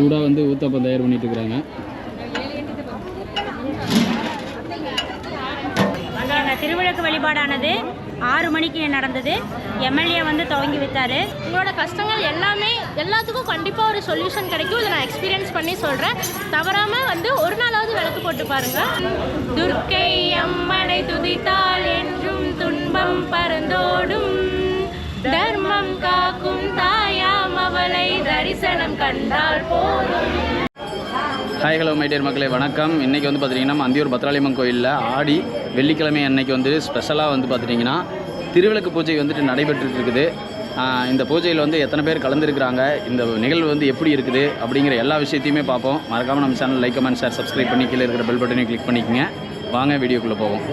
சூடாக வந்து ஊத்தப்பம் தயார் பண்ணிட்டு இருக்கிறாங்க. திருவிளக்கு வழிபாடானது 6 மணிக்கு நடந்தது. எம்எல்ஏ வந்து துவங்கி வைத்தார். உங்களோட கஷ்டங்கள் எல்லாத்துக்கும் கண்டிப்பாக ஒரு சொல்யூஷன் கிடைக்கும். இதை நான் எக்ஸ்பீரியன்ஸ் பண்ணி சொல்கிறேன். தவறாமல் வந்து ஒரு நாளாவது விளக்கு போட்டு பாருங்கள். துர்க்கை அம்மனை துதித்தால் என்றும் துன்பம் பறந்தோடும், தர்மம் காக்கும் தாயாம் அவளை தரிசனம் கண்டால் போதும். ஹாய் ஹலோ மை டியர் மக்களே, வணக்கம். இன்றைக்கி வந்து பார்த்திங்கன்னா அந்தியூர் பத்ராளியம்மன் கோயிலில் ஆடி வெள்ளிக்கிழமை அன்னைக்கு வந்து ஸ்பெஷலாக வந்து பார்த்திங்கன்னா திருவிளக்கு பூஜை வந்துட்டு நடைபெற்றுட்டு இருக்குது. இந்த பூஜையில் வந்து எத்தனை பேர் கலந்துருக்கிறாங்க, இந்த நிகழ்வு வந்து எப்படி இருக்குது அப்படிங்கிற எல்லா விஷயத்தையுமே பார்ப்போம். மறக்காமல் நம்ம channel like, comment, share, subscribe பண்ணி கீழே இருக்கிற பெல் பட்டனையும் கிளிக் பண்ணிக்கோங்க. வாங்க வீடியோக்குள்ளே போவோம்.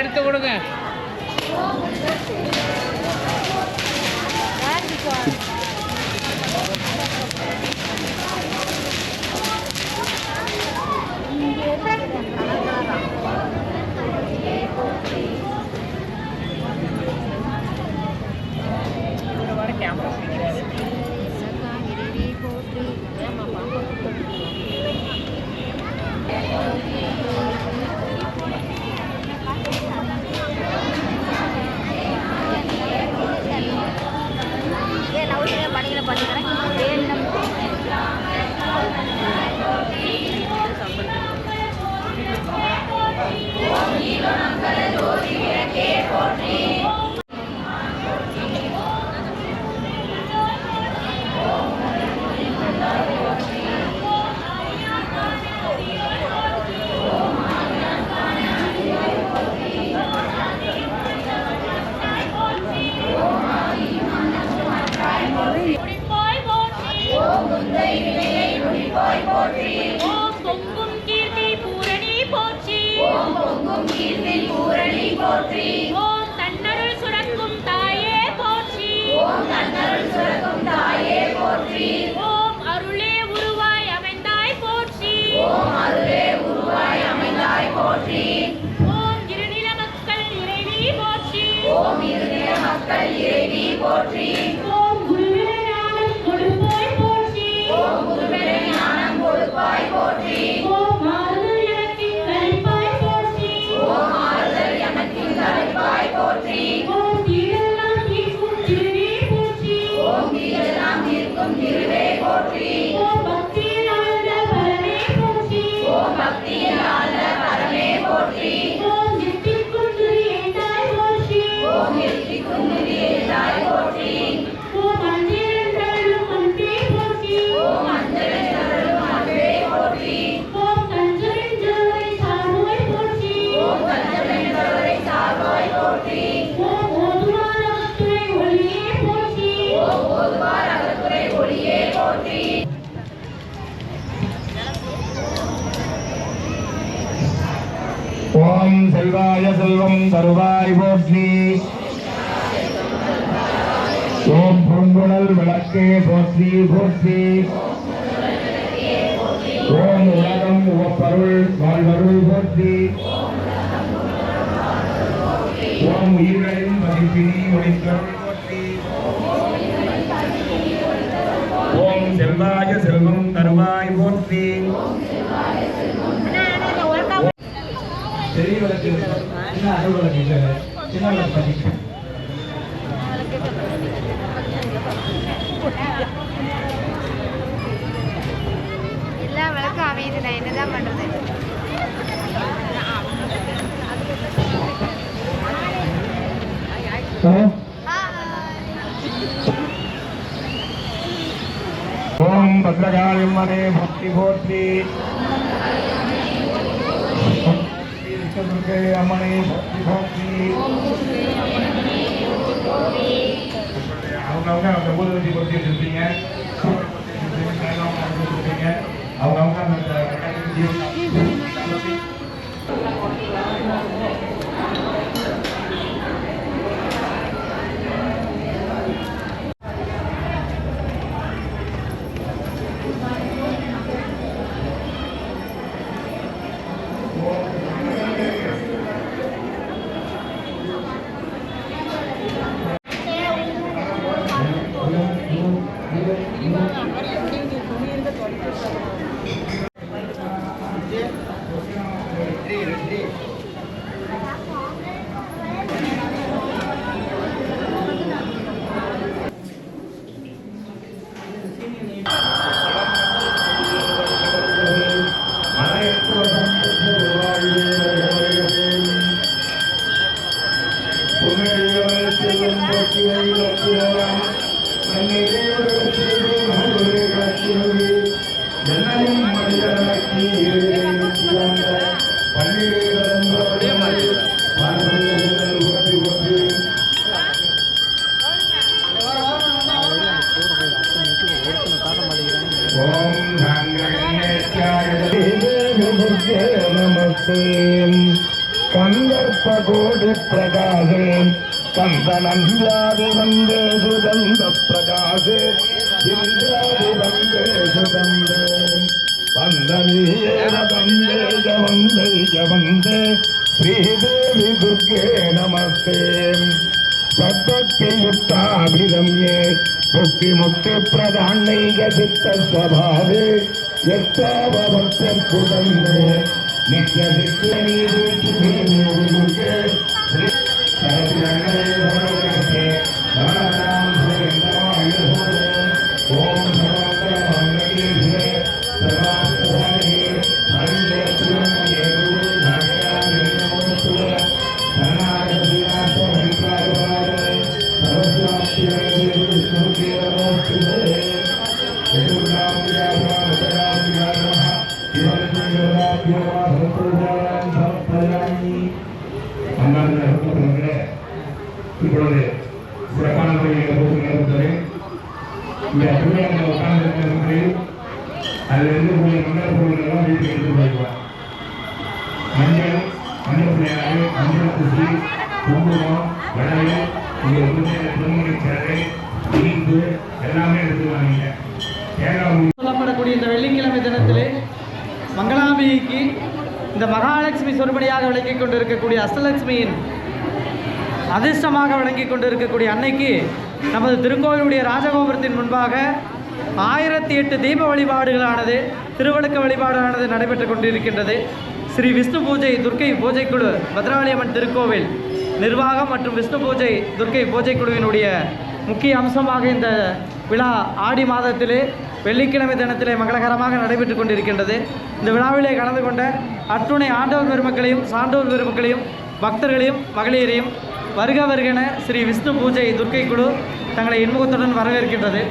எடுத்து கொடுங்க. ஓம் தன்னருள் சுரக்கும் தாயே போற்றி. ஓம் அருளே உருவாய் அமைந்தாய் போற்றி. ஓம் இருநில மக்கள் இறைவி போற்றி. ஓம் குருவிலே ஞானம் கொடுப்பாய் போற்றி. ஓம் ஆறுதல் எனக்கின் கழிப்பாய் போற்றி. ஓம் தீரெல்லாம் தீர்க்கும் திருவே போற்றி. ஓம் பக்தியில் ஆழ்ந்த பரமே போற்றி. ஓம் எட்டிற்கும் துதி ஏந்தாய் போற்றி. ஓம் அஞ்சிரண்டருளும் அன்பே போற்றி. ஓம் கஞ்சரென்றோரை சார்வாய் போற்றி. ஓம் ஓதுவார் அகத்துறை ஒளியே போற்றி. ஓம் செல்வாய செல்வம் தருவாய் போற்றி. ஓம் பொங்குழல் விளக்கே போற்றி போற்றி. ஓம் உலகம் உவப்பருள் வாழ்வருள் போற்றி. ஓம் உயிர்களின் மதிப்பினி ஒளித்தருள் போற்றி. ஓம் செல்வாய செல்வம் தருவாய் போற்றி. பெரிய விளக்கு சின்ன அறுவலக்கு சின்ன விளக்கு எல்லா விளக்கும் அமையுது. நான் என்னதான் பண்றது? ஓம் பத்ரகாளியம்மனே பக்தி போற்றி. துர்க்கை அம்மனை பக்தி போற்றி. அவங்கவுங்க அந்த ஊதுவத்தி பற்றி வச்சிருப்பீங்க, அவங்கவுங்க அந்த கந்தர்ப்பகோடி பிரகாசே கந்தனந்தியாதி வந்தே சுகந்த பிரகாசே இந்திராதி வந்தே சுகந்தே வந்தனீயேன வந்தே ஜவந்தே ஜவந்தே ஸ்ரீதேவி துர்கே நமஸ்தே சத்பக்தியுக்தாபிரம்யே முக்தி முக்தி பிரதானைக சித்த ஸ்வபாவே யத்தாவபக்தர்குதந்தே நித்ய சித்தனீது சுபீமுகே ஸ்ரீ சரஸ்வரங்கரே பரவரகே தாராம் சுரேந்திரமாயுஹோரே ஓம் சர்வங்கரமங்கலீஸ்வரே சர்வாஸ்வதானே ஹரிலேஸ்வரங்கே குரு நாகயாமி நமோஸ்துவே சரணாகதியாசோ ஹரிகாரவாரே சரஸ்வாஸ்வரே விஷ்ணுகே நமோஸ்துவே இப்பொழுது சிறப்பான முறையில் பொறுத்தவரை இந்த திருவிழா உட்கார்ந்து அதில் இருக்கக்கூடிய மங்கள பொருள்கள் வீட்டுக்கு எடுத்து போய்க்குவார். மஞ்சள் பிள்ளையாரு மஞ்சள் குசி குங்குமம் வளையல் இங்கே வந்து திருமணி சேரை இனிப்பு எல்லாமே எடுத்துக்குவாங்க. சொல்லப்படக்கூடிய இந்த வெள்ளிக்கிழமை தினத்திலே மங்களாம்பிகைக்கு இந்த மகாலட்சுமி சொருபடியாக விளங்கிக் கொண்டிருக்கக்கூடிய அஷ்டலட்சுமியின் அதிர்ஷ்டமாக விளங்கிக் கொண்டிருக்கக்கூடிய அன்னைக்கு நமது திருக்கோயிலுடைய ராஜகோபுரத்தின் முன்பாக 1008 தீப வழிபாடுகளானது திருவிளக்கு வழிபாடானது நடைபெற்று கொண்டிருக்கின்றது. ஸ்ரீ விஷ்ணு பூஜை துர்க்கை பூஜைக்குழு பத்ராளியம்மன் திருக்கோவில் நிர்வாகம் மற்றும் விஷ்ணு பூஜை துர்க்கை பூஜைக்குழுவினுடைய முக்கிய அம்சமாக இந்த விழா ஆடி மாதத்திலே வெள்ளிக்கிழமை தினத்திலே மங்களகரமாக நடைபெற்று கொண்டிருக்கின்றது. இந்த விழாவிலே கலந்து கொண்ட அத்துணை ஆண்டவர் பெருமக்களையும் சான்றோர் பெருமக்களையும் பக்தர்களையும் மகளிரையும் வருக வருகென ஸ்ரீ விஷ்ணு பூஜை துர்க்கை குழு தங்களை இன்முகத்துடன் வரவேற்கின்றது.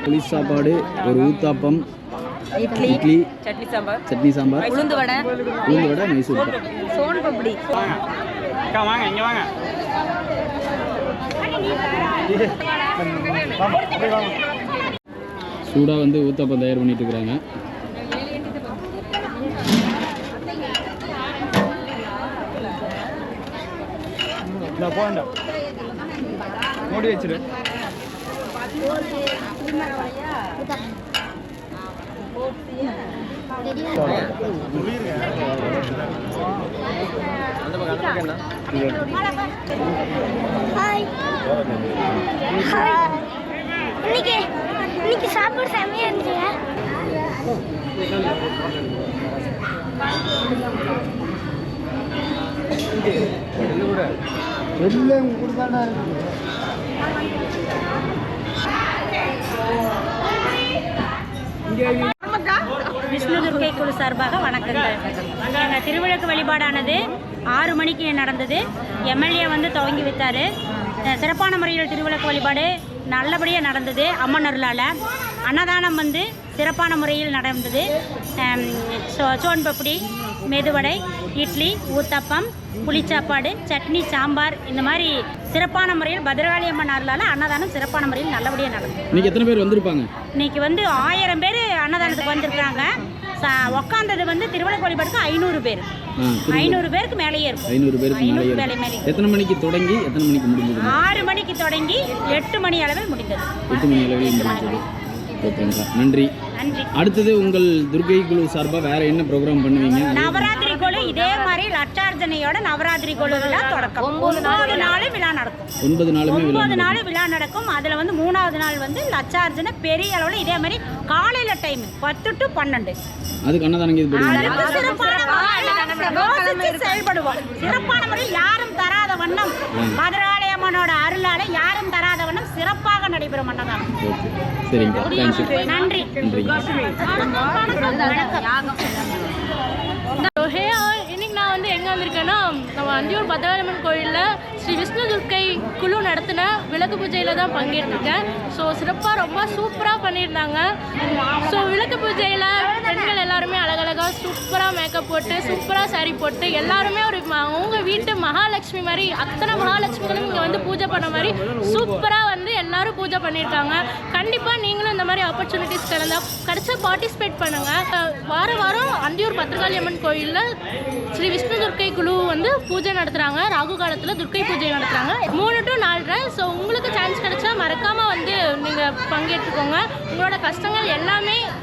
புளி சாப்பாடு, ஒரு ஊத்தாப்பம், இட்லி, சட்னி சாம்பார், உளுந்து வடை, மைசூர் சோன் பப்படி. வாங்க இங்கே வாங்க. சூடாக வந்து ஊத்தாப்பம் தயார் பண்ணிட்டு இருக்கிறாங்க. போண்டா மூடி வச்சிரு. இன்னைக்கு சாப்பாடு செமையா இருந்துச்சு. விஷ்ணு துர்க்கை குழு சார்பாக வணக்கங்கள். எங்கள் திருவிளக்கு வழிபாடானது 6 மணிக்கு நடந்தது. எம்எல்ஏ வந்து துவங்கி வைத்தார். சிறப்பான முறையில் திருவிளக்கு வழிபாடு நல்லபடியாக நடந்தது. அம்மன் அருளால் அன்னதானம் வந்து சிறப்பான முறையில் நடந்தது. சோன் பப்படி, மெதுவடை, இட்லி, ஊத்தப்பம், புளிச்சாப்பாடு, சட்னி, சாம்பார், இந்த மாதிரி சிறப்பான முறையில் பத்ரகாளி அம்மன் அருளால் அன்னதானம் சிறப்பான முறையில் நல்லபடியாக நடந்தது. இன்னைக்கு எத்தனை பேர் வந்திருப்பாங்க? இன்னைக்கு வந்து 1000 பேர் அன்னதானத்துக்கு வந்திருக்காங்க. உக்காந்தது வந்து திருவிளக்கு வழிபாடுக்கு 500 பேர். 500 பேருக்கு மேலேயே இருக்கும். 500 பேருக்கு மேலே. எத்தனை மணிக்கு தொடங்கி எத்தனை மணிக்கு முடிஞ்சது? 6 மணிக்கு தொடங்கி 8 மணி அளவில் முடிந்தது. 8 மணி அளவில் முடிஞ்சது. ஓகேங்களா, நன்றி. நன்றி. அடுத்தது உங்கள் துர்க்கை குழு சார்பாக வேற என்ன ப்ரோக்ராம் பண்ணுவீங்க? நவராத்திரி குழு இதே மாதிரி லட்சார்ஜனையோட நவராத்திரி குழு விழா தொடக்கம். 9 நாள் விழா நடக்கும். 9 நாளுமே 9 நாள் விழா நடக்கும். அதில் வந்து 3வது நாள் வந்து லட்சார்ஜனை பெரிய அளவில் இதே மாதிரி காலையில் டைம் 10 to 12. அதுக்கு அன்னதானம் இது செயல்படுவோம். சிறப்பான முறையில் யாரும் தராத வண்ணம் மதுராலய அம்மனோட அருளால யாரும் தராத வண்ணம் சிறப்பாக நடைபெறும் அன்னதானம். சரிங்க, தேங்க்யூ. நன்றி. இன்னைக்கு நான் வந்து எங்கே வந்திருக்கேன்னா, நம்ம அந்தியூர் பத்ரகாளியம்மன் கோயிலில் ஸ்ரீ விஷ்ணு துர்க்கை குழு நடத்தின விளக்கு பூஜையில் தான் பங்கேற்றிருக்கேன். ஸோ சிறப்பாக ரொம்ப சூப்பராக பண்ணியிருந்தாங்க. ஸோ விளக்கு பூஜையில் பெண்கள் எல்லாருமே அழகழகாக சூப்பராக மேக்கப் போட்டு சூப்பராக சாரீ போட்டு எல்லாருமே ஒரு அவங்க வீட்டு மகாலட்சுமி மாதிரி அத்தனை மகாலட்சுமிகளும் இங்கே வந்து பூஜை பண்ண மாதிரி சூப்பராக வந்து எல்லாரும் பூஜை பண்ணியிருக்காங்க. கண்டிப்பாக நீங்களும் இந்த மாதிரி ஆப்பர்ச்சுனிட்டிஸ் கிடைச்சா பார்ட்டிசிபேட் பண்ணுங்கள். வாரம் அந்தியூர் பத்ரகாளி அம்மன் கோயிலில் ஸ்ரீ விஷ்ணு துர்க்கை குழு வந்து பூஜை நடத்துகிறாங்க. ராகு காலத்தில் துர்க்கை பூஜை நடத்துகிறாங்க 3 to 4. ஸோ உங்களுக்கு சான்ஸ் கிடைச்சா மறக்காமல் வந்து நீங்கள் பங்கேற்றுக்கோங்க. உங்களோட கஷ்டங்கள்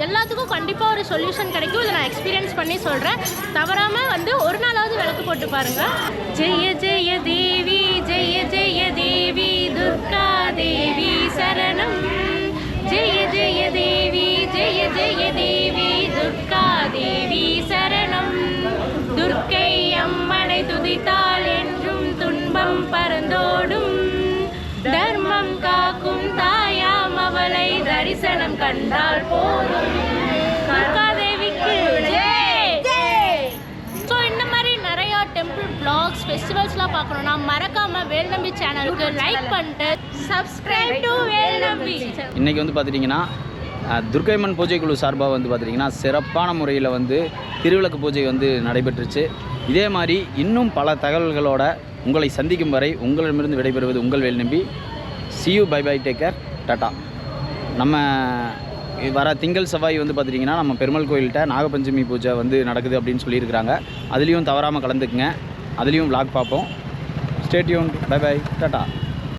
எல்லாத்துக்கும் கண்டிப்பாக ஒரு சொல்யூஷன் கிடைக்கும். இதை நான் எக்ஸ்பீரியன்ஸ் பண்ணி சொல்கிறேன். தவறாமல் வந்து ஒரு நாளாவது விளக்கு போட்டு பாருங்கள். ஜெய ஜெய தேவி ஜெய ஜெய தேவி துர்கா தேவி சரணம். ஜெய ஜெய தேவி ஜெய ஜெய தேவி துர்கா தேவி சரணம். துர்க்கை அம்மனை துதித்தால் என்றும் துன்பம் பறந்தோடும். தர்மம் காக்கும் தாயாம் அவளை தரிசனம் கண்டால் போதும். துர்கா தேவிக்கு ஜெய். ஸோ இந்த மாதிரி நிறையா டெம்பிள் பிளாக்ஸ் ஃபெஸ்டிவல்ஸ்லாம் பார்க்கணுன்னா மறக்காமல் வேல்நம்பி சேனலுக்கு லைக் பண்ணிட்டு சப்ஸ்கிரைப் டு வேல்நம்பி. இன்றைக்கி வந்து பார்த்துட்டிங்கன்னா துர்க்கைம்மன் பூஜை குழு சார்பாக வந்து பார்த்திங்கன்னா சிறப்பான முறையில் வந்து திருவிளக்கு பூஜை வந்து நடைபெற்றுச்சு. இதே மாதிரி இன்னும் பல தகவல்களோட உங்களை சந்திக்கும் வரை உங்களிடமிருந்து விடைபெறுவது உங்கள் Velnambi. see you, bye bye, take care, tata. நம்ம வர திங்கள் செவ்வாய் வந்து பார்த்திங்கன்னா நம்ம பெருமாள் கோயில்கிட்ட நாகபஞ்சமி பூஜை வந்து நடக்குது அப்படின்னு சொல்லியிருக்கிறாங்க. அதுலேயும் தவறாமல் கலந்துக்குங்க. அதுலேயும் vlog பார்ப்போம். stay tuned, bye bye, tata.